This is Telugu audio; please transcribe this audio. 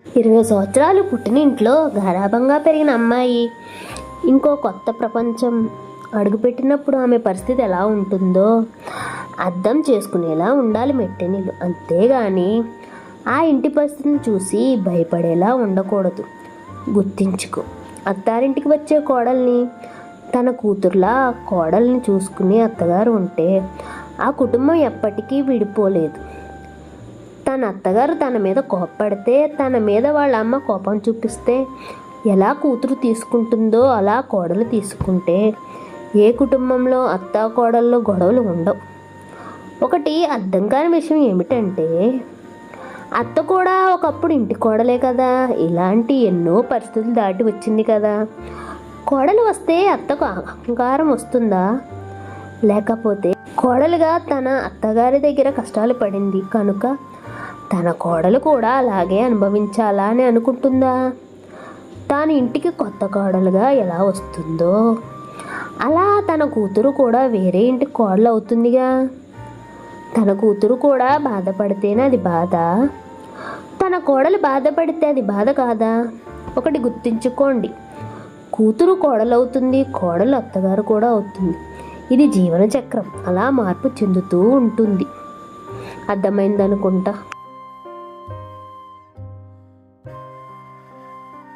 20 సంవత్సరాలు పుట్టిన ఇంట్లో గారాబంగా పెరిగిన అమ్మాయి ఇంకో కొత్త ప్రపంచం అడుగుపెట్టినప్పుడు ఆమె పరిస్థితి ఎలా ఉంటుందో అర్థం చేసుకునేలా ఉండాలి మెట్టెనిలు. అంతేగాని ఆ ఇంటి పరిస్థితిని చూసి భయపడేలా ఉండకూడదు. గుర్తించుకో, అత్తారింటికి వచ్చే కోడల్ని తన కూతుర్లా కోడల్ని చూసుకునే అత్తగారు ఉంటే ఆ కుటుంబం ఎప్పటికీ విడిపోలేదు. తన అత్తగారు తన మీద కోప్పడితే, తన మీద వాళ్ళ అమ్మ కోపం చూపిస్తే ఎలా కూతురు తీసుకుంటుందో అలా కోడలు తీసుకుంటే ఏ కుటుంబంలో అత్త కోడల్లో గొడవలు ఉండవు. ఒకటి అర్థం కాని విషయం ఏమిటంటే, అత్త కూడా ఒకప్పుడు ఇంటి కోడలే కదా. ఇలాంటి ఎన్నో పరిస్థితులు దాటి వచ్చింది కదా. కోడలు వస్తే అత్తకు అహంకారం వస్తుందా? లేకపోతే కోడలుగా తన అత్తగారి దగ్గర కష్టాలు పడింది కనుక తన కోడలు కూడా అలాగే అనుభవించాలా అని అనుకుంటుందా? తాను ఇంటికి కొత్త కోడలుగా ఎలా వస్తుందో అలా తన కూతురు కూడా వేరే ఇంటి కోడలు అవుతుందిగా. తన కూతురు కూడా బాధపడితేనే అది బాధ, తన కోడలు బాధపడితే అది బాధ కాదా? ఒకటి గుర్తుంచుకోండి, కూతురు కోడలు అవుతుంది, కోడలు అత్తగారు కూడా అవుతుంది. ఇది జీవన చక్రం, అలా మార్పు చెందుతూ ఉంటుంది. అర్థమైందనుకుంటా.